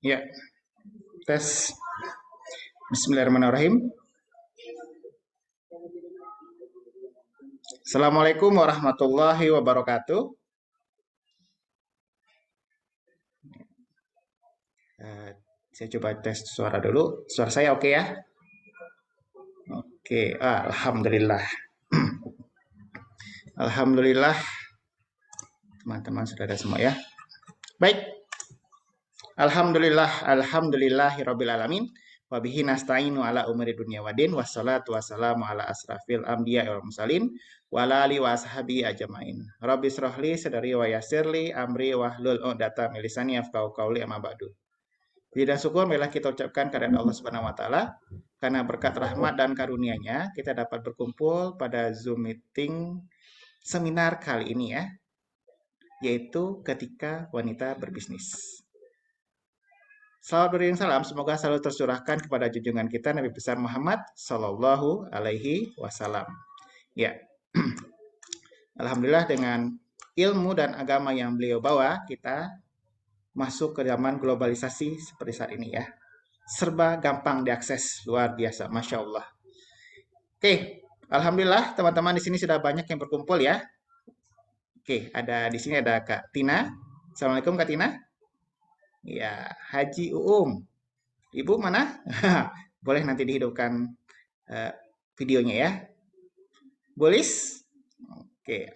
Ya, tes. Bismillahirrahmanirrahim. Assalamualaikum warahmatullahi wabarakatuh. Saya coba tes suara dulu. Suara saya oke ya? Oke, alhamdulillah. Alhamdulillah, teman-teman sudah ada semua ya. Baik. Alhamdulillahirabbil alamin. Wa bihi nasta'inu ala umuri dunya waddin. Wassalatu wassalamu ala asrafil anbiya'i wal mursalin wa ala alihi wa ashabihi ajmain. Rabbi shrahli sadri wa yassirli amri wahlul 'uqdatam min lisani yafqahu qawli, amma ba'du. Puji dan syukur marilah kita ucapkan kepada Allah Subhanahu wa taala, karena berkat rahmat dan karunia-Nya kita dapat berkumpul pada Zoom meeting seminar kali ini ya, yaitu ketika wanita berbisnis. Salawat beriring salam semoga selalu tercurahkan kepada junjungan kita Nabi besar Muhammad Sallallahu Alaihi Wasallam. Ya, alhamdulillah dengan ilmu dan agama yang beliau bawa, kita masuk ke zaman globalisasi seperti saat ini ya. Serba gampang diakses, luar biasa, masya Allah. Oke, alhamdulillah teman-teman di sini sudah banyak yang berkumpul ya. Oke, di sini ada Kak Tina. Assalamualaikum Kak Tina. Ya, Haji Uum. Ibu mana? Boleh nanti dihidupkan videonya ya. Bolis?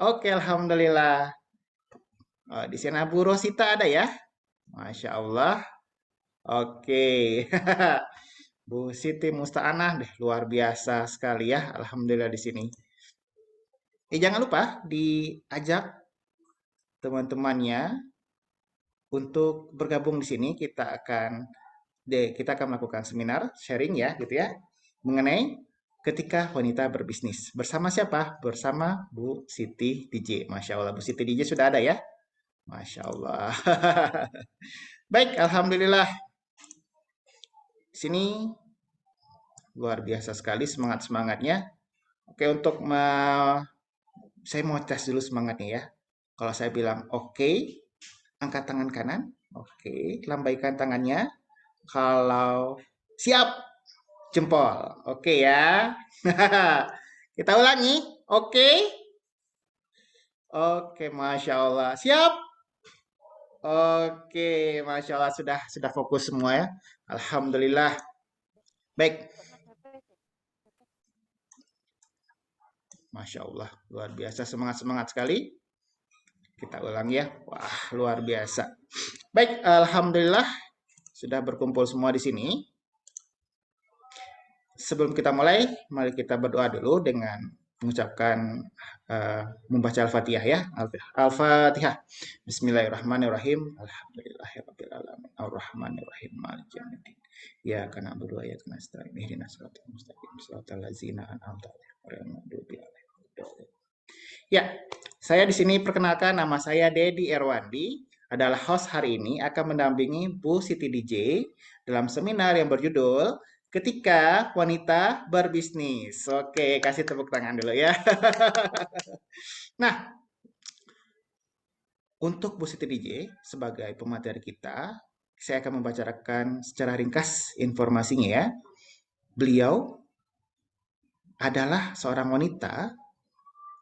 Oke, alhamdulillah. Di sini Bu Rosita ada ya? Masya Allah. Oke. Bu Siti Musta'anah deh, luar biasa sekali ya. Alhamdulillah di sini. Jangan lupa diajak teman-temannya untuk bergabung di sini. Kita akan melakukan seminar sharing ya, gitu ya, mengenai ketika wanita berbisnis. Bersama siapa? Bersama Bu Siti DJ. Masya Allah, Bu Siti DJ sudah ada ya? Masya Allah. Baik, alhamdulillah. Sini luar biasa sekali semangat-semangatnya. Oke, saya mau tes dulu semangatnya ya. Kalau saya bilang oke, angkat tangan kanan. Oke, lambaikan tangannya. Kalau Siap, jempol. Oke ya. Kita ulangi. Oke. Oke, Masya Allah. Siap. Oke, Masya Allah sudah fokus semua ya. Alhamdulillah. Baik, Masya Allah. Luar biasa, semangat-semangat sekali. Kita ulang ya. Wah, luar biasa. Baik, Alhamdulillah sudah berkumpul semua di sini. Sebelum kita mulai, mari kita berdoa dulu dengan mengucapkan membaca Al-Fatihah ya. Al-Fatihah. Bismillahirrahmanirrahim. Alhamdulillahirabbil alamin. Arrahmanirrahim. Maliki yaumiddin. Ya kana na'budu wa iyyaka nasta'in. Ihdinas siratal mustaqim. Shiratal ladzina an'amta 'alaihim ghairil maghdubi 'alaihim waladdallin. Ya, saya di sini perkenalkan, nama saya Dedi Erwandi, adalah host hari ini, akan mendampingi Bu Siti DJ dalam seminar yang berjudul Ketika Wanita Berbisnis. Oke, kasih tepuk tangan dulu ya. Nah, untuk Bu Siti DJ sebagai pemateri kita, saya akan membacakan secara ringkas informasinya ya. Beliau adalah seorang wanita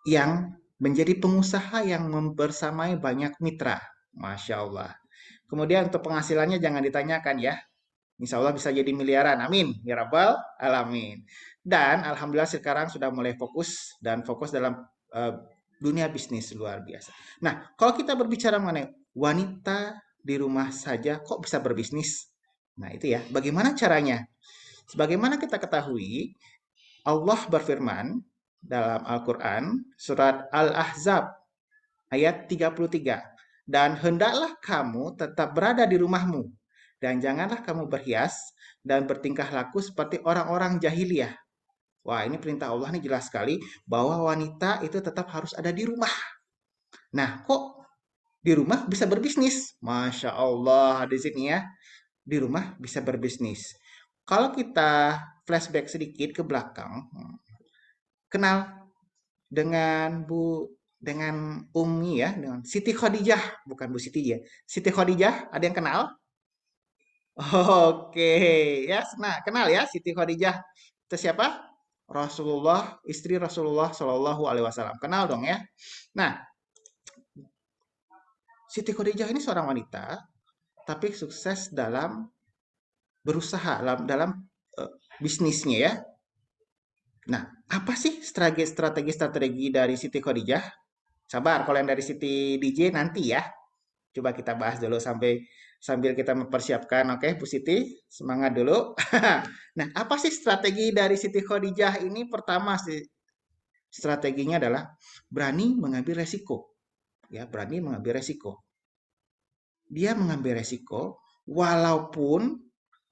yang menjadi pengusaha yang membersamai banyak mitra. Masya Allah. Kemudian untuk penghasilannya jangan ditanyakan ya. Insya Allah bisa jadi miliaran. Amin. Ya Rabbal Alamin. Dan Alhamdulillah sekarang sudah mulai fokus dan fokus dalam uh, dunia bisnis luar biasa. Nah, kalau kita berbicara mengenai wanita di rumah saja kok bisa berbisnis? Nah, itu ya. Bagaimana caranya? Sebagaimana kita ketahui, Allah berfirman dalam Al-Quran, surat Al-Ahzab, ayat 33. Dan hendaklah kamu tetap berada di rumahmu, dan janganlah kamu berhias dan bertingkah laku seperti orang-orang jahiliyah. Wah, ini perintah Allah nih jelas sekali bahwa wanita itu tetap harus ada di rumah. Nah, kok di rumah bisa berbisnis? Masya Allah, di sini ya, di rumah bisa berbisnis. Kalau kita flashback sedikit ke belakang, kenal dengan Umi ya, dengan Siti Khadijah, bukan Bu Siti ya. Siti Khadijah, ada yang kenal? Oke, ya, nah kenal ya Siti Khadijah. Itu siapa? Rasulullah, istri Rasulullah Shallallahu Alaihi Wasallam. Kenal dong ya. Nah, Siti Khadijah ini seorang wanita, tapi sukses dalam berusaha dalam bisnisnya ya. Nah, apa sih strategi dari Siti Khadijah? Sabar, kalau yang dari Siti DJ nanti ya. Coba kita bahas dulu sambil kita mempersiapkan. Oke, Bu Siti, semangat dulu. Nah, apa sih strategi dari Siti Khadijah ini? Pertama sih strateginya adalah berani mengambil resiko. Ya, berani mengambil resiko. Dia mengambil resiko walaupun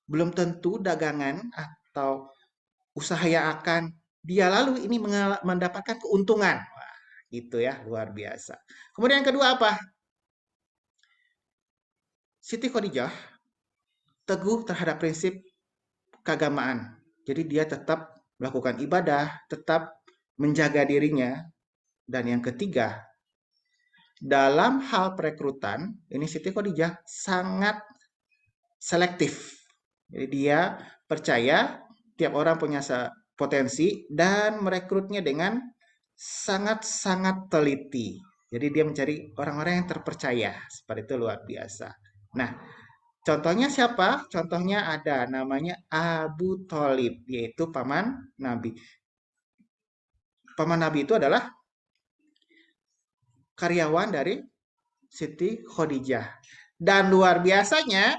belum tentu dagangan atau usaha yang akan dia lalu ini mendapatkan keuntungan. Wah, gitu ya, luar biasa. Kemudian yang kedua apa? Siti Khadijah teguh terhadap prinsip keagamaan. Jadi dia tetap melakukan ibadah, tetap menjaga dirinya. Dan yang ketiga, dalam hal perekrutan, ini Siti Khadijah sangat selektif. Jadi dia percaya tiap orang punya potensi dan merekrutnya dengan sangat-sangat teliti. Jadi dia mencari orang-orang yang terpercaya. Seperti itu luar biasa. Nah, contohnya siapa? Contohnya ada namanya Abu Thalib, yaitu paman Nabi. Paman Nabi itu adalah karyawan dari Siti Khadijah. Dan luar biasanya,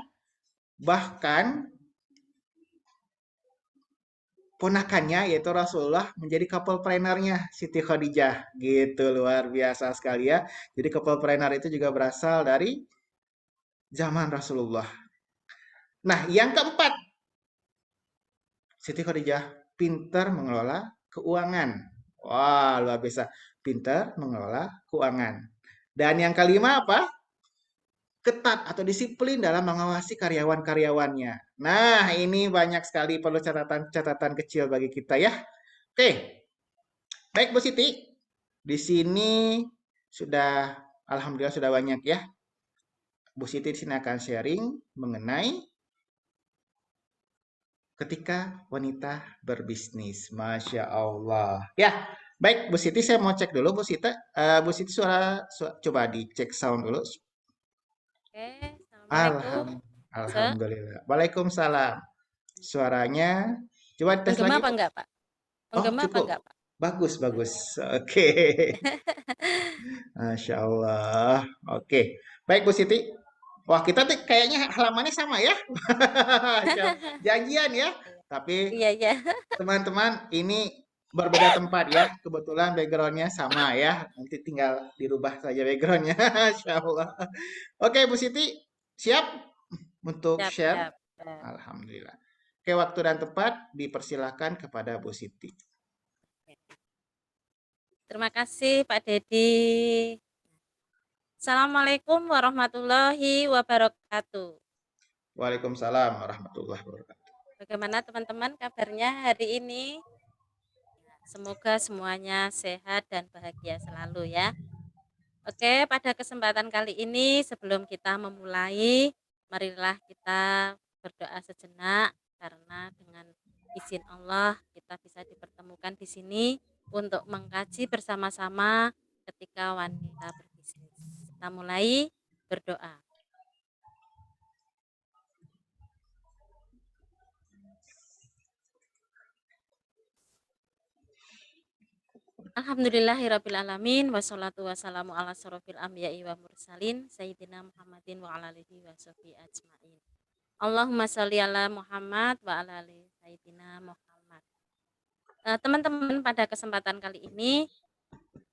bahkan ponakannya yaitu Rasulullah menjadi couple planner-nya Siti Khadijah. Gitu, luar biasa sekali ya. Jadi couple planner itu juga berasal dari zaman Rasulullah. Nah, yang keempat, Siti Khadijah pintar mengelola keuangan. Wah, luar biasa. Pintar mengelola keuangan. Dan yang kelima apa? Ketat atau disiplin dalam mengawasi karyawan-karyawannya. Nah, ini banyak sekali perlu catatan-catatan kecil bagi kita ya. Oke, baik Bu Siti. Di sini sudah, alhamdulillah sudah banyak ya. Bu Siti di sini akan sharing mengenai ketika wanita berbisnis. Masya Allah. Ya, baik Bu Siti, saya mau cek dulu Bu Siti. Bu Siti coba dicek sound dulu. Oke, Assalamualaikum. Se, Alhamdulillah. Waalaikumsalam. Suaranya coba tes menggema lagi apa Bu. enggak, Pak? Oh, Menggema apa cukup. enggak, Pak? Bagus, bagus. Oke. Masya Allah. Oke. Baik Bu Siti. Wah, kita tuh kayaknya halamannya sama ya. Masya Allah. Janjian ya. Tapi Iya, iya. teman-teman, ini berbeda tempat ya. Kebetulan backgroundnya sama ya. Nanti tinggal dirubah saja backgroundnya. Masya Allah. Oke, Bu Siti, siap untuk Siap, share? siap. Alhamdulillah. Oke, waktu dan tempat dipersilakan kepada Bu Siti. Terima kasih, Pak Dedi. Assalamualaikum warahmatullahi wabarakatuh. Waalaikumsalam warahmatullahi wabarakatuh. Bagaimana teman-teman kabarnya hari ini? Semoga semuanya sehat dan bahagia selalu ya. Oke, pada kesempatan kali ini sebelum kita memulai, marilah kita berdoa sejenak karena dengan izin Allah kita bisa dipertemukan di sini untuk mengkaji bersama-sama ketika wanita berbisnis. Kita mulai berdoa. Alhamdulillahirrabbilalamin wassalatu wassalamu ala surafil anbiya'i wa mursalin Sayyidina Muhammadin wa ala alihi wa sahbihi ajma'in. Allahumma sholli ala Muhammad wa ala ali Sayyidina Muhammad. Teman-teman, pada kesempatan kali ini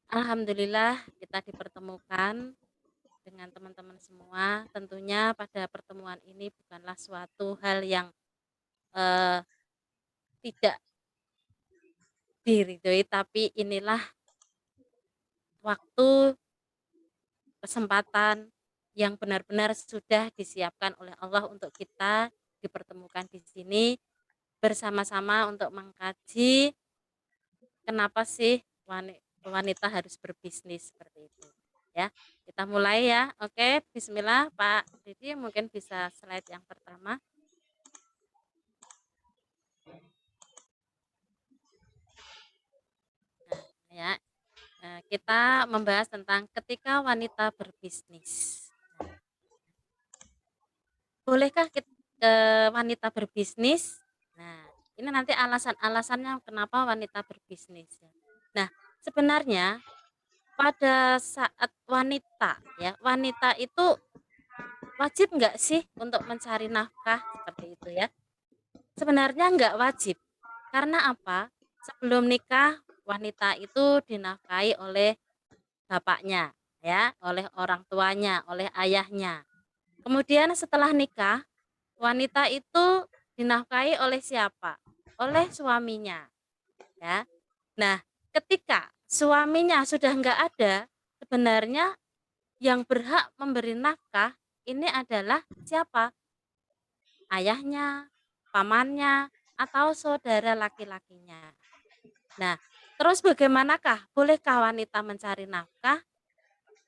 alhamdulillah kita dipertemukan dengan teman-teman semua. Tentunya pada pertemuan ini bukanlah suatu hal yang eh, tidak diridhoi, tapi inilah waktu, kesempatan yang benar-benar sudah disiapkan oleh Allah untuk kita dipertemukan di sini bersama-sama untuk mengkaji kenapa sih wanita harus berbisnis seperti itu. Ya, kita mulai ya. Oke, bismillah Pak Didi, mungkin bisa slide yang pertama. Nah, ya. Kita membahas tentang ketika wanita berbisnis. Bolehkah wanita berbisnis? Nah, ini nanti alasan-alasannya kenapa wanita berbisnis ya. Nah, sebenarnya pada saat wanita itu wajib nggak sih untuk mencari nafkah seperti itu ya? Sebenarnya nggak wajib. Karena apa? Sebelum nikah, wanita itu dinafkahi oleh bapaknya, ya, oleh orang tuanya, oleh ayahnya. Kemudian setelah nikah, wanita itu dinafkahi oleh siapa? Oleh suaminya, ya. Nah, ketika suaminya sudah nggak ada, sebenarnya yang berhak memberi nafkah ini adalah siapa? Ayahnya, pamannya, atau saudara laki-lakinya. Nah, terus bagaimanakah? Bolehkah wanita mencari nafkah?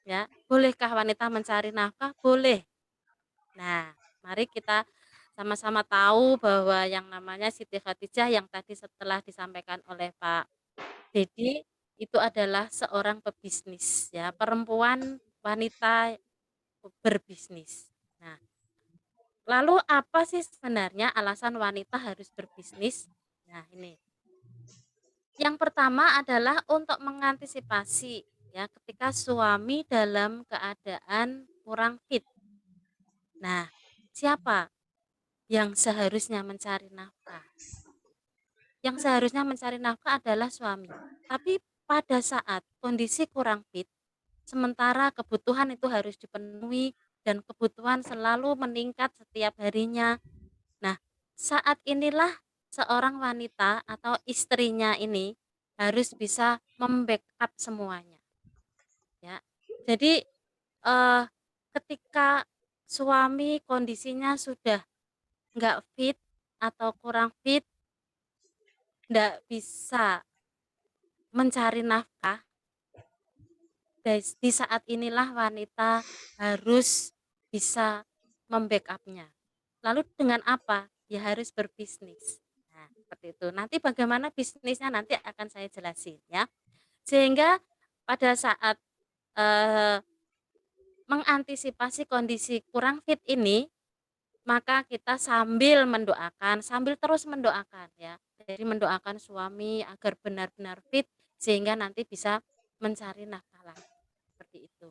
Ya, bolehkah wanita mencari nafkah? Boleh. Nah, mari kita sama-sama tahu bahwa yang namanya Siti Khadijah yang tadi setelah disampaikan oleh Pak Dedi itu adalah seorang pebisnis ya, perempuan wanita berbisnis. Nah, lalu apa sih sebenarnya alasan wanita harus berbisnis? Nah, ini. Yang pertama adalah untuk mengantisipasi ya ketika suami dalam keadaan kurang fit. Nah, siapa yang seharusnya mencari nafkah? Yang seharusnya mencari nafkah adalah suami. Tapi pada saat kondisi kurang fit, sementara kebutuhan itu harus dipenuhi dan kebutuhan selalu meningkat setiap harinya. Nah, saat inilah seorang wanita atau istrinya ini harus bisa membackup semuanya. Ya, jadi eh, ketika suami kondisinya sudah nggak fit atau kurang fit, nggak bisa mencari nafkah, di saat inilah wanita harus bisa membackupnya. Lalu dengan apa? Ya harus berbisnis. seperti itu. Nanti bagaimana bisnisnya nanti akan saya jelasin ya. Sehingga pada saat, eee, mengantisipasi kondisi kurang fit ini, maka kita sambil mendoakan, sambil terus mendoakan ya. Jadi mendoakan suami agar benar-benar fit sehingga nanti bisa mencari nafkah lagi, seperti itu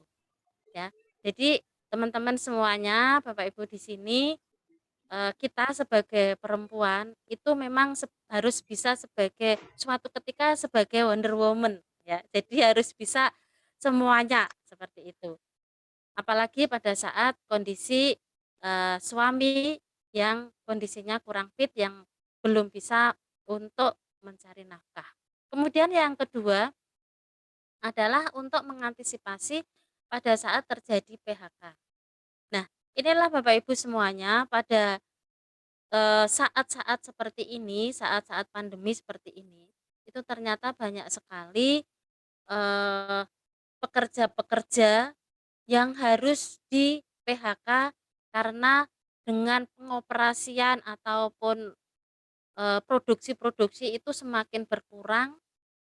ya. Jadi teman-teman semuanya, Bapak Ibu di sini, kita sebagai perempuan itu memang harus bisa sebagai suatu ketika sebagai Wonder Woman ya. Jadi harus bisa semuanya, seperti itu. Apalagi pada saat kondisi, suami yang kondisinya kurang fit, yang belum bisa untuk mencari nafkah. Kemudian yang kedua adalah untuk mengantisipasi pada saat terjadi PHK. Nah, inilah Bapak Ibu semuanya pada, saat-saat seperti ini, saat-saat pandemi seperti ini, itu ternyata banyak sekali, eee, pekerja-pekerja yang harus di-PHK karena dengan pengoperasian ataupun, produksi-produksi itu semakin berkurang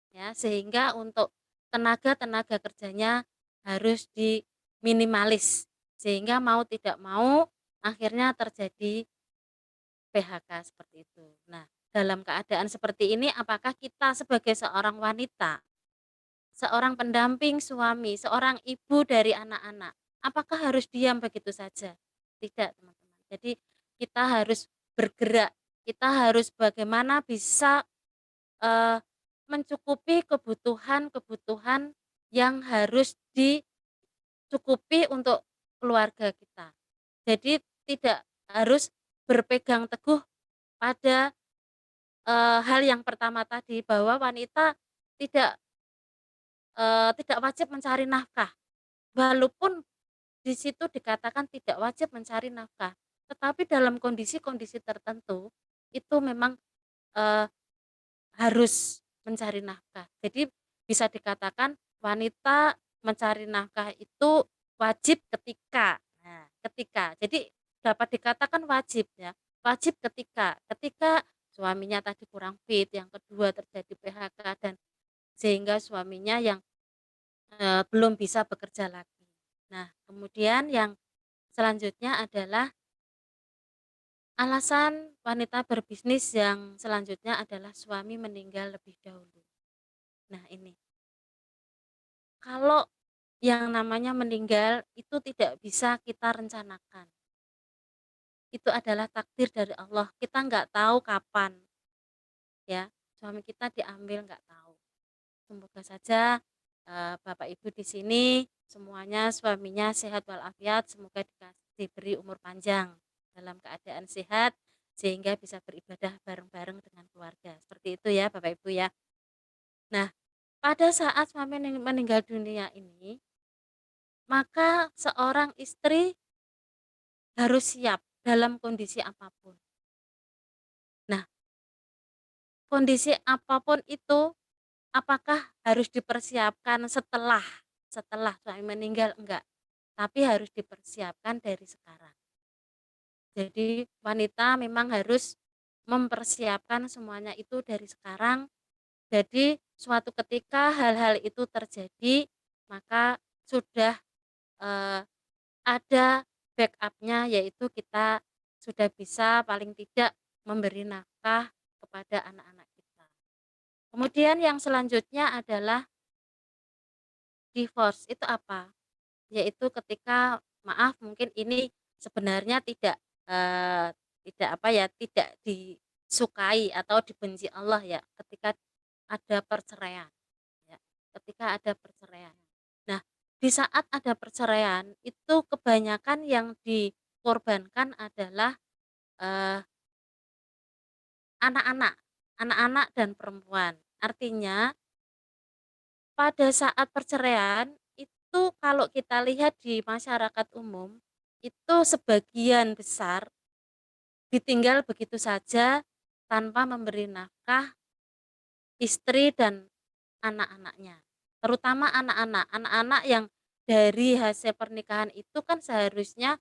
ya, sehingga untuk tenaga-tenaga kerjanya harus diminimalis, sehingga mau tidak mau akhirnya terjadi PHK seperti itu. Nah, dalam keadaan seperti ini apakah kita sebagai seorang wanita, seorang pendamping suami, seorang ibu dari anak-anak, apakah harus diam begitu saja? Tidak, teman-teman. Jadi kita harus bergerak, kita harus bagaimana bisa, eee, mencukupi kebutuhan-kebutuhan yang harus dicukupi untuk keluarga kita. Jadi tidak harus berpegang teguh pada, hal yang pertama tadi bahwa wanita tidak, tidak wajib mencari nafkah. Walaupun di situ dikatakan tidak wajib mencari nafkah, tetapi dalam kondisi-kondisi tertentu itu memang, eee, harus mencari nafkah. Jadi bisa dikatakan wanita mencari nafkah itu wajib ketika, nah ketika, jadi dapat dikatakan wajib ya, wajib ketika suaminya tadi kurang fit, yang kedua terjadi PHK dan sehingga suaminya yang, belum bisa bekerja lagi. Nah, kemudian yang selanjutnya adalah alasan wanita berbisnis yang selanjutnya adalah suami meninggal lebih dahulu. Nah ini, kalau yang namanya meninggal itu tidak bisa kita rencanakan. Itu adalah takdir dari Allah. Kita nggak tahu kapan ya suami kita diambil, nggak tahu. Semoga saja, Bapak Ibu di sini semuanya suaminya sehat walafiat, semoga diberi umur panjang dalam keadaan sehat sehingga bisa beribadah bareng-bareng dengan keluarga. Seperti itu ya Bapak Ibu ya. Nah, pada saat suami meninggal dunia ini, maka seorang istri harus siap dalam kondisi apapun. Nah, kondisi apapun itu apakah harus dipersiapkan setelah setelah suami meninggal? Enggak, tapi harus dipersiapkan dari sekarang. Jadi wanita memang harus mempersiapkan semuanya itu dari sekarang. Jadi suatu ketika hal-hal itu terjadi, maka sudah, eee, ada backupnya yaitu kita sudah bisa paling tidak memberi nafkah kepada anak-anak kita. Kemudian yang selanjutnya adalah divorce, itu apa? Yaitu ketika maaf mungkin ini sebenarnya tidak apa ya, tidak disukai atau dibenci Allah ya, ketika ada perceraian ya, ketika ada perceraian. Nah, di saat ada perceraian itu kebanyakan yang dikorbankan adalah, eee, anak-anak, anak-anak dan perempuan. Artinya pada saat perceraian, itu kalau kita lihat di masyarakat umum, itu sebagian besar ditinggal begitu saja tanpa memberi nafkah istri dan anak-anaknya. Terutama anak-anak yang dari hasil pernikahan itu kan seharusnya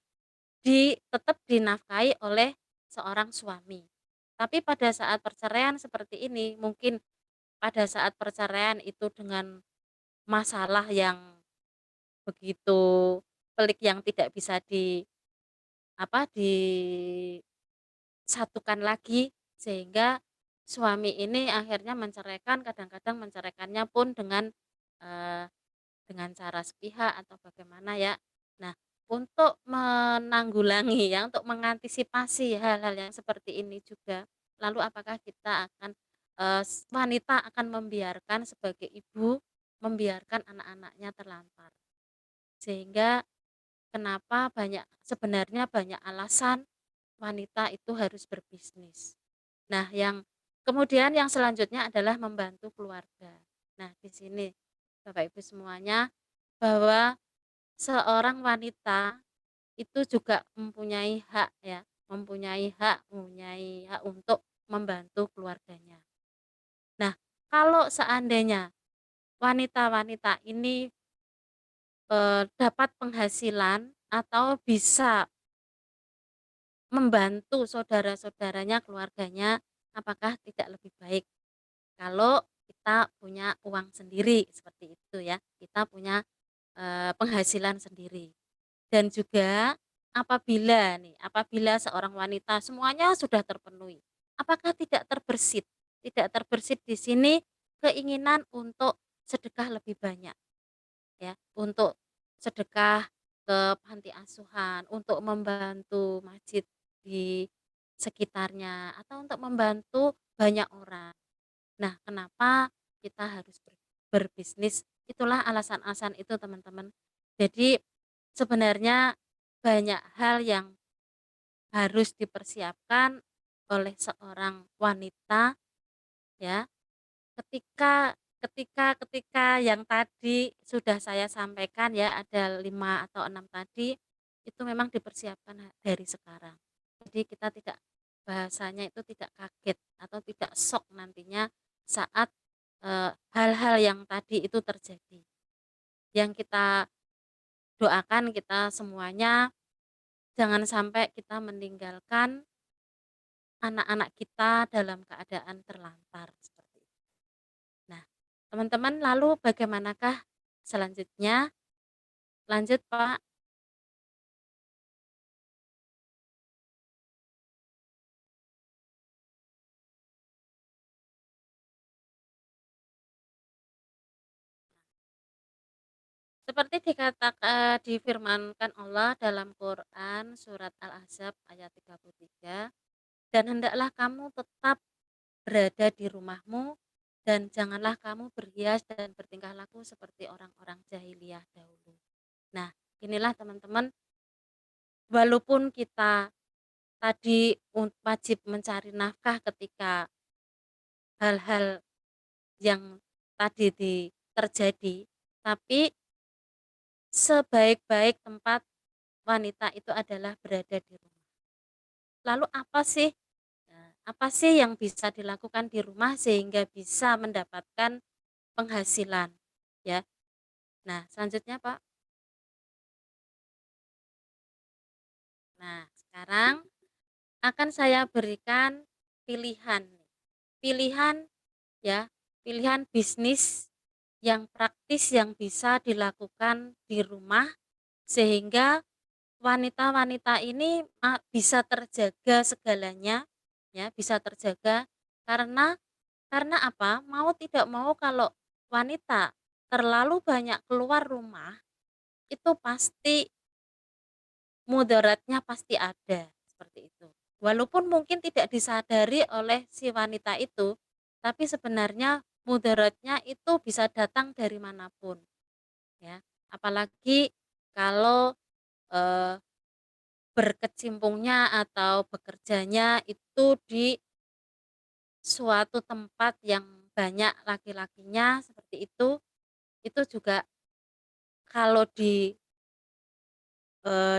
tetap dinafkahi oleh seorang suami. Tapi pada saat perceraian seperti ini, mungkin pada saat perceraian itu dengan masalah yang begitu pelik yang tidak bisa disatukan lagi, sehingga suami ini akhirnya menceraikan, kadang-kadang menceraikannya pun eee, dengan cara sepihak atau bagaimana ya. Nah, untuk menanggulangi ya, untuk mengantisipasi hal-hal yang seperti ini juga, lalu apakah kita akan, wanita akan membiarkan sebagai ibu, membiarkan anak-anaknya terlantar. Sehingga kenapa sebenarnya banyak alasan wanita itu harus berbisnis. Nah, kemudian yang selanjutnya adalah membantu keluarga. Nah, di sini Bapak Ibu semuanya, bahwa seorang wanita itu juga mempunyai hak untuk membantu keluarganya. Nah, kalau seandainya wanita-wanita ini, dapat penghasilan atau bisa membantu saudara-saudaranya, keluarganya, apakah tidak lebih baik kalau kita punya uang sendiri, seperti itu ya, kita punya, penghasilan sendiri. Dan juga apabila seorang wanita semuanya sudah terpenuhi, apakah tidak terbersit? Tidak terbersit di sini keinginan untuk sedekah lebih banyak ya, untuk sedekah ke panti asuhan, untuk membantu masjid di sekitarnya, atau untuk membantu banyak orang. Nah, kenapa kita harus berbisnis? Itulah alasan-alasan itu, teman-teman. Jadi, sebenarnya banyak hal yang harus dipersiapkan oleh seorang wanita ya, ketika ketika yang tadi sudah saya sampaikan ya, ada 5 atau 6 tadi, itu memang dipersiapkan dari sekarang. Jadi kita tidak bahasanya itu tidak kaget atau tidak syok nantinya saat, hal-hal yang tadi itu terjadi. Yang kita doakan kita semuanya jangan sampai kita meninggalkan anak-anak kita dalam keadaan terlantar, seperti itu. Nah, teman-teman, lalu bagaimanakah selanjutnya? Lanjut, Pak. Seperti difirmankan Allah dalam Quran surat Al-Ahzab ayat 33, "Dan hendaklah kamu tetap berada di rumahmu, dan janganlah kamu berhias dan bertingkah laku seperti orang-orang jahiliyah dahulu." Nah, inilah teman-teman, walaupun kita tadi wajib mencari nafkah ketika hal-hal yang terjadi, tapi sebaik-baik tempat wanita itu adalah berada di rumah. Lalu apa sih yang bisa dilakukan di rumah sehingga bisa mendapatkan penghasilan, ya. Nah, selanjutnya, Pak. Nah, sekarang akan saya berikan pilihan pilihan ya, pilihan bisnis yang praktis yang bisa dilakukan di rumah sehingga wanita-wanita ini bisa terjaga segalanya ya, bisa terjaga karena apa? Mau tidak mau kalau wanita terlalu banyak keluar rumah itu pasti mudaratnya pasti ada, seperti itu. Walaupun mungkin tidak disadari oleh si wanita itu, tapi sebenarnya mudaratnya itu bisa datang dari manapun, ya. Apalagi kalau, eee, berkecimpungnya atau bekerjanya itu di suatu tempat yang banyak laki-lakinya seperti itu juga kalau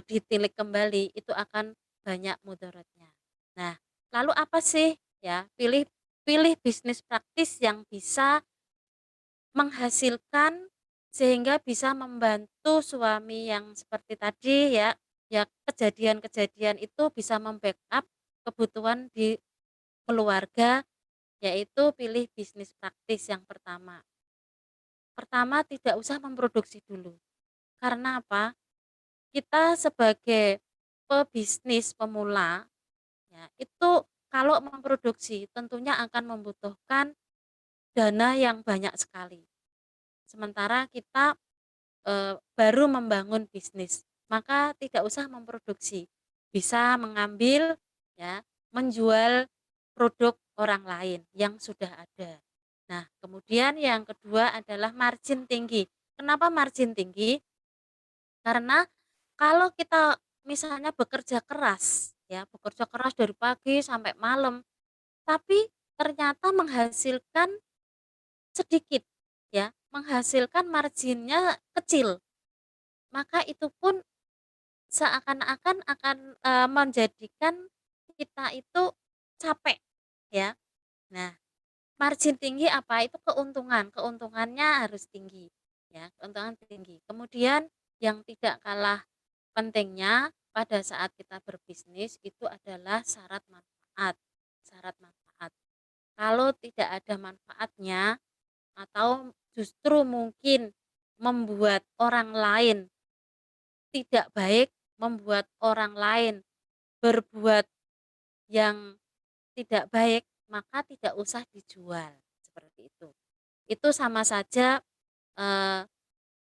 ditilik kembali itu akan banyak mudaratnya. Nah, lalu apa sih ya, pilih pilih bisnis praktis yang bisa menghasilkan sehingga bisa membantu suami yang seperti tadi ya, ya kejadian-kejadian itu bisa membackup kebutuhan di keluarga, yaitu pilih bisnis praktis yang pertama. Pertama, tidak usah memproduksi dulu. Karena apa? Kita sebagai pebisnis pemula, ya, itu kalau memproduksi tentunya akan membutuhkan dana yang banyak sekali. Sementara kita baru membangun bisnis, maka tidak usah memproduksi. Bisa mengambil, ya, menjual produk orang lain yang sudah ada. Nah, kemudian yang kedua adalah margin tinggi. Kenapa margin tinggi? Karena kalau kita misalnya bekerja keras, ya, bekerja keras dari pagi sampai malam, tapi ternyata menghasilkan sedikit, ya, menghasilkan marginnya kecil, maka itu pun seakan-akan akan, menjadikan kita itu capek, ya. Nah, margin tinggi apa? Itu keuntungan, keuntungannya harus tinggi, ya, keuntungan tinggi. Kemudian yang tidak kalah pentingnya pada saat kita berbisnis itu adalah syarat manfaat. Kalau tidak ada manfaatnya atau justru mungkin membuat orang lain tidak baik, membuat orang lain berbuat yang tidak baik, maka tidak usah dijual, seperti itu. Itu sama saja, eee,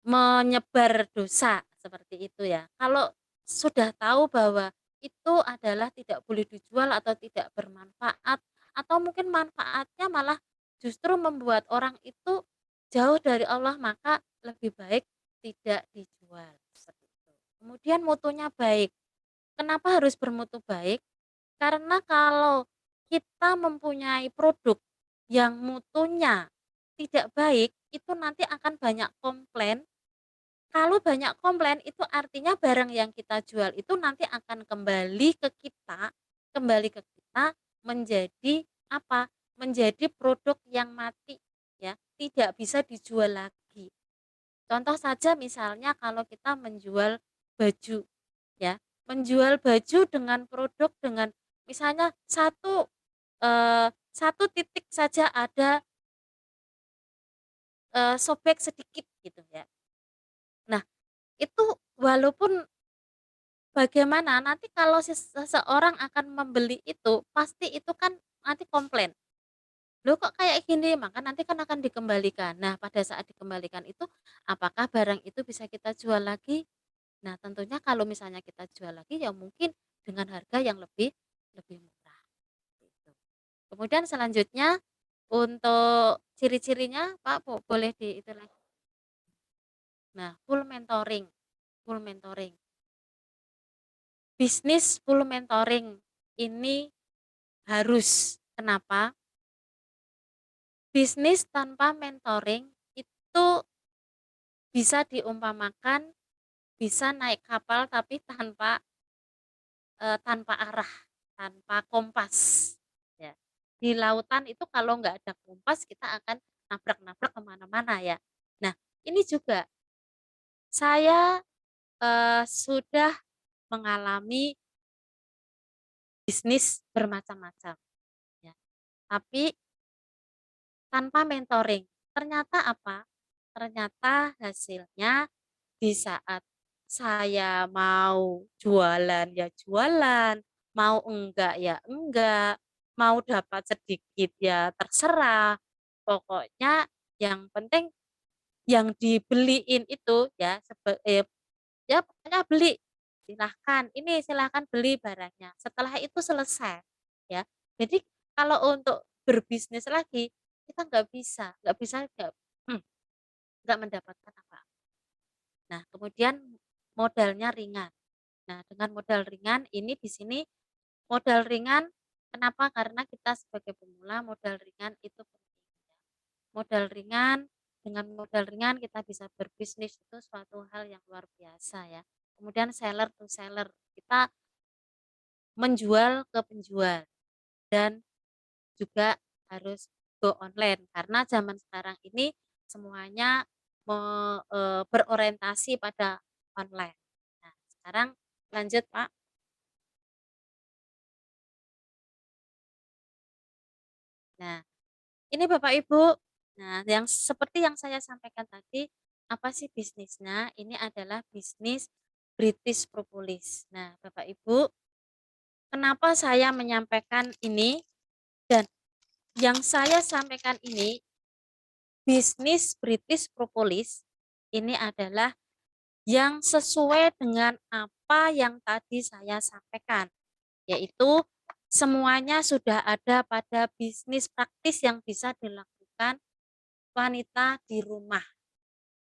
menyebar dosa, seperti itu ya. Kalau sudah tahu bahwa itu adalah tidak boleh dijual atau tidak bermanfaat, atau mungkin manfaatnya malah justru membuat orang itu jauh dari Allah, maka lebih baik tidak dijual, seperti itu. Kemudian mutunya baik. Kenapa harus bermutu baik? Karena kalau kita mempunyai produk yang mutunya tidak baik, itu nanti akan banyak komplain. Kalau banyak komplain itu artinya barang yang kita jual itu nanti akan kembali ke kita menjadi apa? Menjadi produk yang mati, ya, tidak bisa dijual lagi. Contoh saja misalnya kalau kita menjual baju, ya, menjual baju dengan produk dengan misalnya satu titik saja ada, sobek sedikit gitu ya. Nah, itu walaupun bagaimana nanti kalau seseorang akan membeli itu, pasti itu kan nanti komplain, "Loh kok kayak gini?" Maka nanti kan akan dikembalikan. Nah, pada saat dikembalikan itu, apakah barang itu bisa kita jual lagi? Nah, tentunya kalau misalnya kita jual lagi ya mungkin dengan harga yang lebih lebih murah, gitu. Kemudian selanjutnya untuk ciri-cirinya Pak boleh di itu lagi. Nah, full mentoring. Bisnis full mentoring ini harus. Kenapa? Bisnis tanpa mentoring itu bisa diumpamakan bisa naik kapal tapi tanpa arah, tanpa kompas, ya. Di lautan itu kalau nggak ada kompas kita akan nabrak-nabrak kemana mana ya. Nah, ini juga saya, sudah mengalami bisnis bermacam-macam, ya, tapi tanpa mentoring. Ternyata apa? Ternyata hasilnya di saat saya mau jualan ya jualan, mau enggak ya enggak, mau dapat sedikit ya terserah. Pokoknya yang penting yang dibeliin itu ya ya pokoknya beli, silahkan, ini silahkan beli barangnya. Setelah itu selesai, ya. Jadi kalau untuk berbisnis lagi, kita hmm, nggak mendapatkan apa. Nah, kemudian modalnya ringan. Nah, dengan modal ringan ini di sini modal ringan kenapa? Karena kita sebagai pemula modal ringan itu penting. Modal ringan, dengan modal ringan kita bisa berbisnis itu suatu hal yang luar biasa ya. Kemudian seller to seller, kita menjual ke penjual dan juga harus go online karena zaman sekarang ini semuanya berorientasi pada online. Nah, sekarang lanjut Pak. Nah, ini Bapak Ibu, nah yang seperti yang saya sampaikan tadi, apa sih bisnisnya? Ini adalah bisnis British Propolis. Nah, Bapak Ibu, kenapa saya menyampaikan ini dan yang saya sampaikan ini, bisnis British Propolis ini adalah yang sesuai dengan apa yang tadi saya sampaikan, yaitu semuanya sudah ada pada bisnis praktis yang bisa dilakukan wanita di rumah,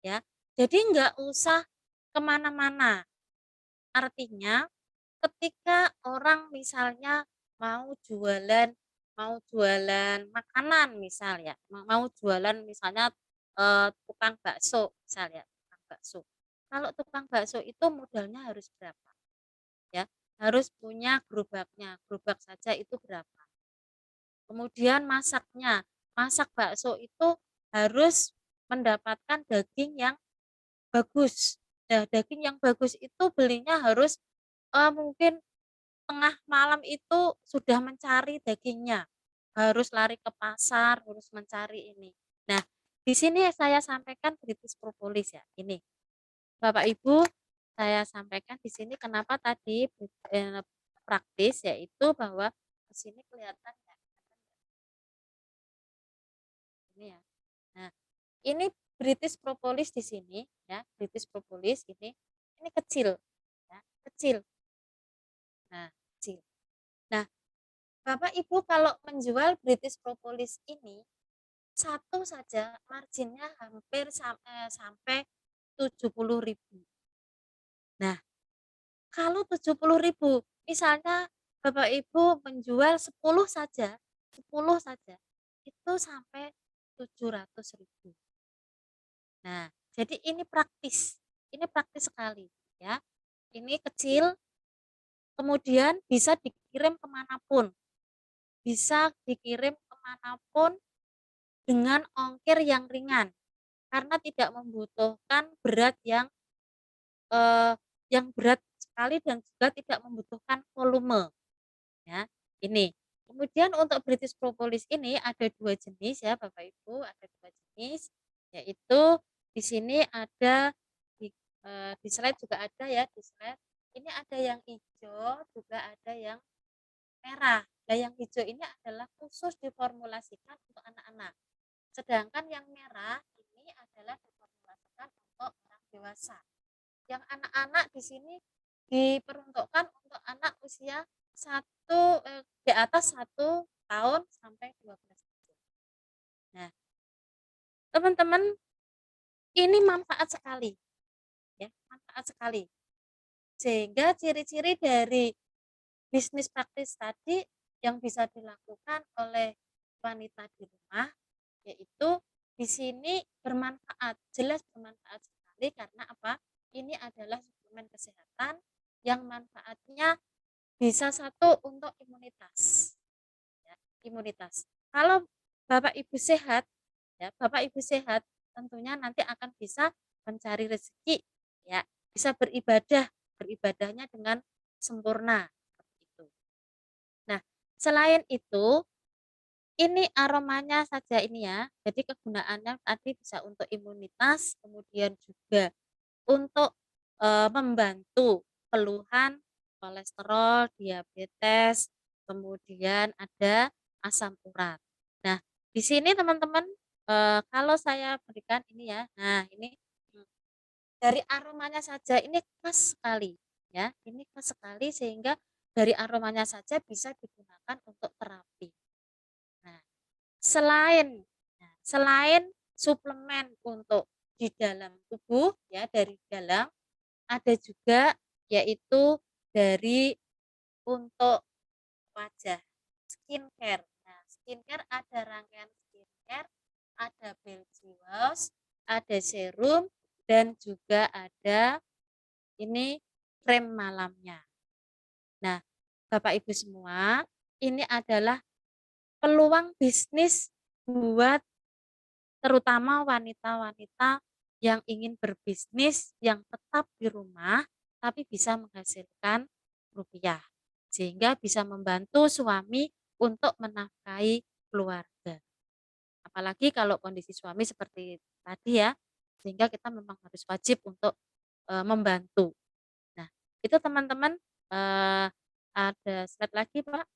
ya. Jadi nggak usah kemana-mana. Artinya ketika orang misalnya mau jualan makanan misal ya, mau jualan misalnya, tukang bakso misal ya, tukang bakso. Kalau tukang bakso itu modalnya harus berapa ya, harus punya gerobaknya, gerobak saja itu berapa. Kemudian masaknya, masak bakso itu harus mendapatkan daging yang bagus. Nah, daging yang bagus itu belinya harus, mungkin tengah malam itu sudah mencari dagingnya, harus lari ke pasar, harus mencari ini. Nah, di sini saya sampaikan British Propolis ya, ini. Bapak Ibu, saya sampaikan di sini kenapa tadi, praktis, yaitu bahwa di sini kelihatan ya, ini ya. Nah, ini British Propolis di sini ya, British Propolis ini kecil ya, kecil. Nah, kecil. Nah, Bapak Ibu kalau menjual British Propolis ini, satu saja marginnya hampir sampai 70.000. Nah, kalau 70.000, misalnya Bapak Ibu menjual 10 saja, 10 saja, itu sampai 700.000. Nah, jadi ini praktis sekali ya. Ini kecil, kemudian bisa dikirim kemanapun, bisa dikirim kemanapun dengan ongkir yang ringan, karena tidak membutuhkan eee, yang berat sekali dan juga tidak membutuhkan volume, ya, ini. Kemudian untuk British Propolis ini ada 2 jenis ya Bapak Ibu, ada 2 jenis, yaitu di sini ada di, di slide juga ada ya, di slide. Ini ada yang hijau, juga ada yang merah. Nah, yang hijau ini adalah khusus diformulasikan untuk anak-anak. Sedangkan yang merah ini adalah diformulasikan untuk orang dewasa. Yang anak-anak di sini diperuntukkan untuk anak usia di atas 1 tahun sampai 12 tahun. Nah, teman-teman, ini manfaat sekali ya, manfaat sekali. Sehingga ciri-ciri dari bisnis praktis tadi yang bisa dilakukan oleh wanita di rumah, yaitu di sini bermanfaat, jelas bermanfaat sekali karena apa? Ini adalah suplemen kesehatan yang manfaatnya bisa satu untuk imunitas, ya, imunitas. Kalau Bapak Ibu sehat, ya, Bapak Ibu sehat, tentunya nanti akan bisa mencari rezeki, ya, bisa beribadah, beribadahnya dengan sempurna, seperti itu. Nah, selain itu, ini aromanya saja ini ya, jadi kegunaannya tadi bisa untuk imunitas, kemudian juga untuk, membantu keluhan kolesterol, diabetes, kemudian ada asam urat. Nah, di sini teman-teman, kalau saya berikan ini ya, nah ini, mmm, dari aromanya saja ini khas sekali ya, ini khas sekali sehingga dari aromanya saja bisa digunakan untuk terapi. Nah, selain selain suplemen untuk di dalam tubuh ya, dari dalam, ada juga yaitu dari untuk wajah, skincare. Nah, skincare ada rangkaian skincare, ada Belgi Wash, ada serum, dan juga ada ini krem malamnya. Nah, Bapak Ibu semua, ini adalah peluang bisnis buat terutama wanita-wanita yang ingin berbisnis yang tetap di rumah, tapi bisa menghasilkan rupiah. Sehingga bisa membantu suami untuk menafkahi keluarga. Apalagi kalau kondisi suami seperti tadi ya, sehingga kita memang harus wajib untuk, membantu. Nah, itu teman-teman, ada slide lagi, Pak.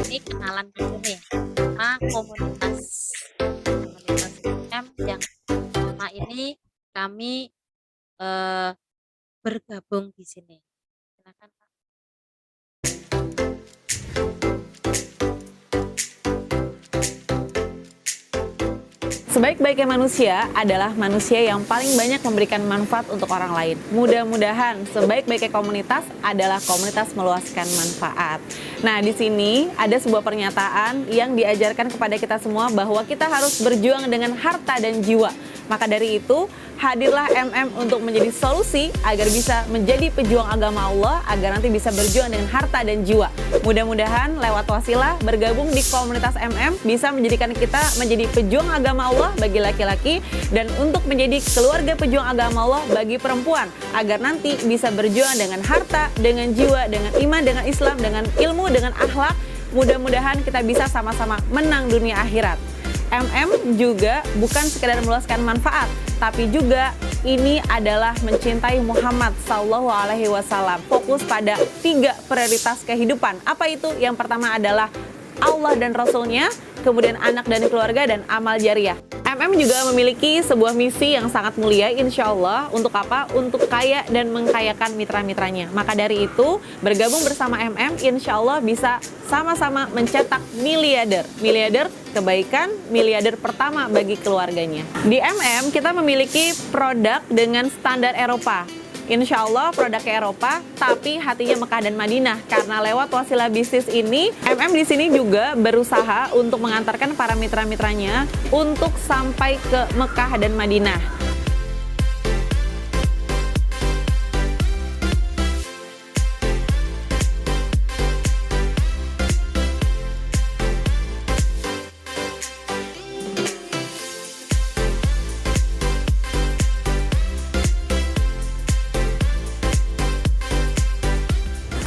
Ini kenalan dulu nih sama komunitas MM yang selama ini kami, eee, bergabung di sini. Silakan, Pak. Sebaik-baiknya manusia adalah manusia yang paling banyak memberikan manfaat untuk orang lain. Mudah-mudahan sebaik-baiknya komunitas adalah komunitas meluaskan manfaat. Nah, di sini ada sebuah pernyataan yang diajarkan kepada kita semua bahwa kita harus berjuang dengan harta dan jiwa. Maka dari itu, hadirlah MM untuk menjadi solusi agar bisa menjadi pejuang agama Allah, agar nanti bisa berjuang dengan harta dan jiwa. Mudah-mudahan lewat wasilah bergabung di komunitas MM bisa menjadikan kita menjadi pejuang agama Allah bagi laki-laki dan untuk menjadi keluarga pejuang agama Allah bagi perempuan, agar nanti bisa berjuang dengan harta, dengan jiwa, dengan iman, dengan Islam, dengan ilmu, dengan akhlak. Mudah-mudahan kita bisa sama-sama menang dunia akhirat. MM juga bukan sekedar meluaskan manfaat, tapi juga ini adalah mencintai Muhammad Sallallahu Alaihi Wasallam. Fokus pada 3 prioritas kehidupan. Apa itu? Yang pertama adalah Allah dan Rasulnya, kemudian anak dan keluarga, dan amal jariah. MM juga memiliki sebuah misi yang sangat mulia, insya Allah. Untuk apa? Untuk kaya dan mengkayakan mitra-mitranya. Maka dari itu, bergabung bersama MM, insya Allah bisa sama-sama mencetak miliarder. Miliarder kebaikan, miliarder pertama bagi keluarganya. Di MM, kita memiliki produk dengan standar Eropa. Insya Allah produknya Eropa, tapi hatinya Mekah dan Madinah. Karena lewat wasilah bisnis ini, MM di sini juga berusaha untuk mengantarkan para mitra-mitranya untuk sampai ke Mekah dan Madinah.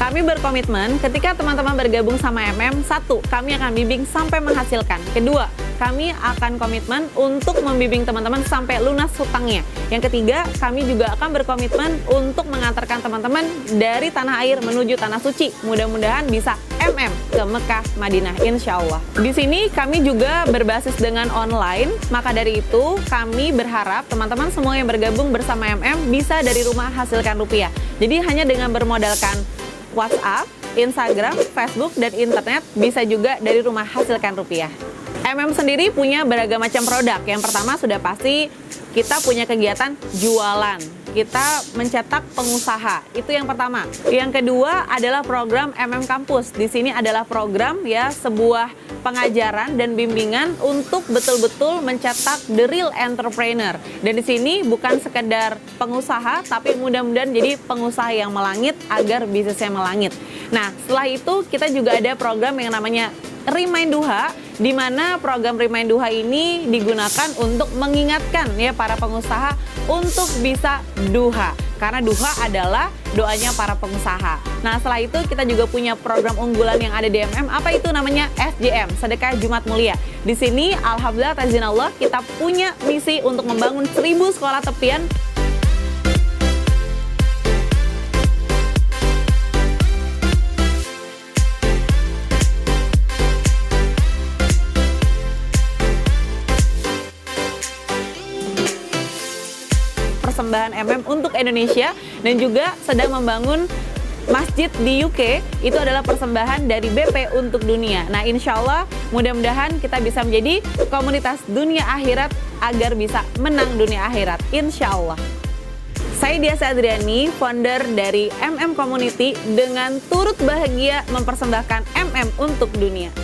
Kami berkomitmen ketika teman-teman bergabung sama MM, 1, kami akan bimbing sampai menghasilkan. Kedua, kami akan komitmen untuk membimbing teman-teman sampai lunas hutangnya. Yang ketiga, kami juga akan berkomitmen untuk mengantarkan teman-teman dari tanah air menuju tanah suci. Mudah-mudahan bisa MM ke Mekah, Madinah, insya Allah. Di sini kami juga berbasis dengan online, maka dari itu kami berharap teman-teman semua yang bergabung bersama MM bisa dari rumah hasilkan rupiah. Jadi hanya dengan bermodalkan WhatsApp, Instagram, Facebook, dan internet bisa juga dari rumah hasilkan rupiah. MM sendiri punya beragam macam produk. Yang pertama sudah pasti kita punya kegiatan jualan. Kita mencetak pengusaha. Itu yang pertama. Yang kedua adalah program MM Kampus. Di sini adalah program ya sebuah pengajaran dan bimbingan untuk betul-betul mencetak the real entrepreneur. Dan di sini bukan sekedar pengusaha, tapi mudah-mudahan jadi pengusaha yang melangit agar bisnisnya melangit. Nah, setelah itu kita juga ada program yang namanya Remind Duha, di mana program Remind Duha ini digunakan untuk mengingatkan ya para pengusaha untuk bisa duha. Karena duha adalah doanya para pengusaha. Nah, setelah itu kita juga punya program unggulan yang ada di MM. Apa itu namanya? SJM, Sedekah Jumat Mulia. Di sini alhamdulillah tazinallah kita punya misi untuk membangun 1000 sekolah tepian. Persembahan MM untuk Indonesia dan juga sedang membangun masjid di UK. Itu adalah persembahan dari BP untuk dunia. Nah, insya Allah mudah-mudahan kita bisa menjadi komunitas dunia akhirat agar bisa menang dunia akhirat, insya Allah. Saya Diasa Adriani, founder dari MM Community, dengan turut bahagia mempersembahkan MM untuk dunia.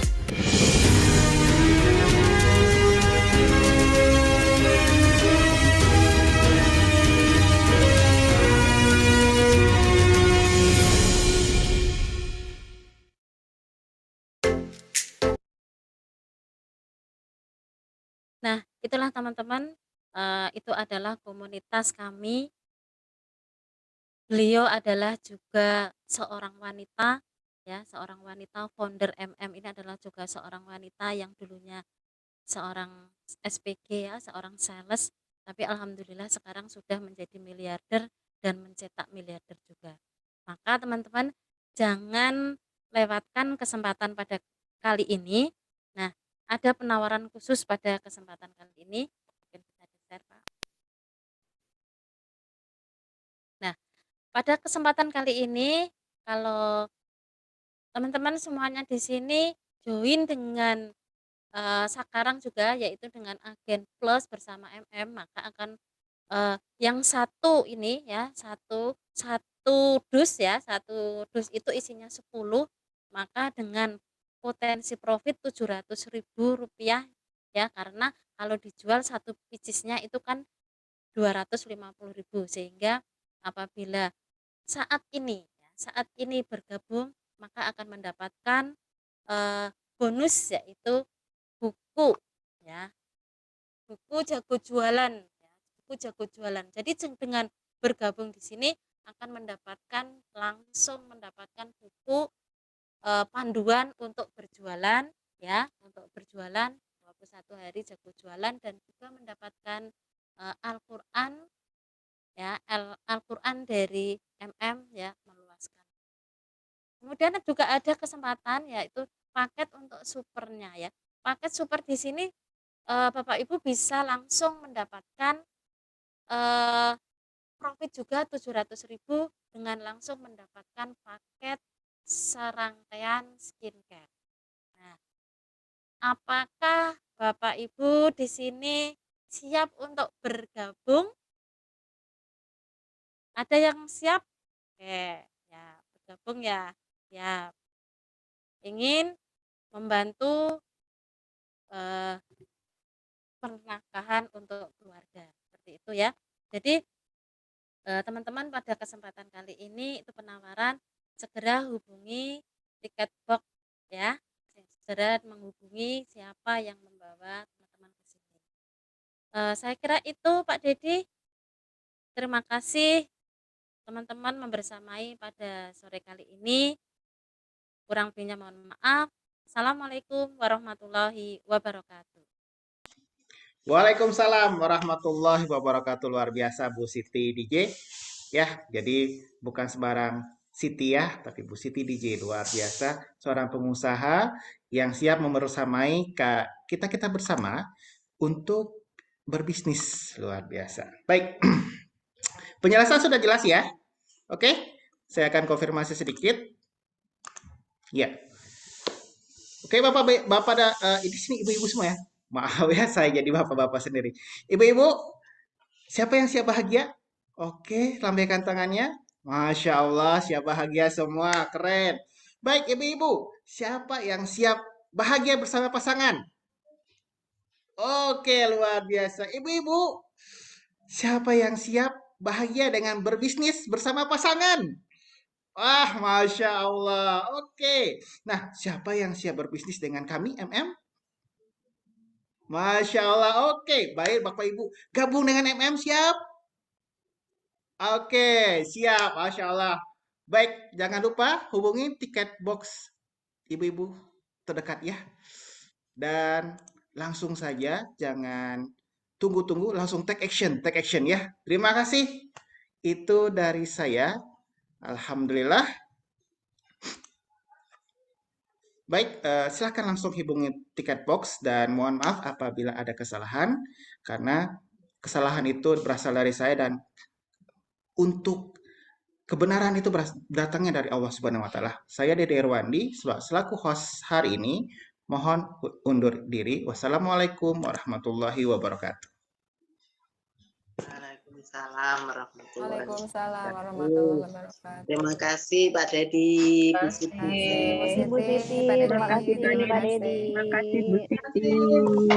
Nah, itulah teman-teman, itu adalah komunitas kami Beliau adalah juga seorang wanita, ya, seorang wanita founder MM ini adalah juga seorang wanita yang dulunya seorang SPG, ya, seorang sales, tapi alhamdulillah sekarang sudah menjadi miliarder dan mencetak miliarder juga. Maka teman-teman jangan lewatkan kesempatan pada kali ini. Nah, ada penawaran khusus pada kesempatan kali ini. Mungkin bisa di-share, Pak. Nah, pada kesempatan kali ini kalau teman-teman semuanya di sini join dengan sekarang juga yaitu dengan agen plus bersama MM, maka akan yang satu ini ya, satu dus ya, satu dus itu isinya 10, maka dengan potensi profit Rp700.000 ya, karena kalau dijual satu picisnya itu kan 250.000, sehingga apabila saat ini bergabung maka akan mendapatkan bonus, yaitu buku, ya, buku jago jualan, ya, buku jago jualan. Jadi dengan bergabung di sini akan langsung mendapatkan buku panduan untuk berjualan, ya, untuk berjualan 21 hari jago jualan, dan juga mendapatkan Al-Qur'an, ya, Al-Qur'an dari MM, ya, meluaskan. Kemudian juga ada kesempatan yaitu paket untuk supernya, ya. Paket super di sini Bapak Ibu bisa langsung mendapatkan profit juga 700.000 dengan langsung mendapatkan paket serangkaian skincare. Nah, apakah Bapak Ibu di sini siap untuk bergabung? Ada yang siap? Oke, ya, bergabung ya. Ya, ingin membantu pernikahan untuk keluarga, seperti itu ya. Jadi teman-teman pada kesempatan kali ini itu penawaran, segera hubungi tiket box, ya, segera menghubungi siapa yang membawa teman-teman ke sini. Saya kira itu Pak Dedi. Terima kasih teman-teman membersamai pada sore kali ini. Kurang lebihnya mohon maaf. Assalamualaikum warahmatullahi wabarakatuh. Waalaikumsalam warahmatullahi wabarakatuh. Luar biasa Bu Siti DJ. Ya, jadi bukan sembarang Siti ya, tapi Bu Siti DJ luar biasa. Seorang pengusaha yang siap membersamai kita bersama untuk berbisnis. Luar biasa. Baik, penjelasan sudah jelas ya. Oke, saya akan konfirmasi sedikit. Ya. Oke, Bapak di sini ibu-ibu semua ya. Maaf ya, saya jadi bapak-bapak sendiri. Ibu-ibu, siapa yang siap bahagia? Oke, lambaikan tangannya. Masya Allah, siap bahagia semua. Keren. Baik, ibu-ibu, siapa yang siap bahagia bersama pasangan? Oke, luar biasa. Ibu-ibu, siapa yang siap bahagia dengan berbisnis bersama pasangan? Wah, Masya Allah. Oke. Nah, siapa yang siap berbisnis dengan kami, MM? Masya Allah. Oke, baik Bapak Ibu. Gabung dengan MM siap? Oke, siap. Masya Allah. Baik, jangan lupa hubungi tiket box ibu-ibu terdekat ya. Dan langsung saja, jangan tunggu-tunggu, langsung take action ya. Terima kasih. Itu dari saya. Alhamdulillah. Baik, silakan langsung hubungi tiket box dan mohon maaf apabila ada kesalahan karena kesalahan itu berasal dari saya dan untuk kebenaran itu datangnya dari Allah Subhanahu wa taala. Saya Dede Irwandi selaku host hari ini mohon undur diri. Wassalamualaikum warahmatullahi wabarakatuh. Waalaikumsalam warahmatullahi Waalaikumsalam wabarakatuh. warahmatullahi wabarakatuh. Terima kasih Pak Dedi, Bu Siti. Terima kasih Bu Bu Siti, Siti, Pak Dedi. terima kasih Terima Pak kasih. Dedi. Terima kasih Bu Siti.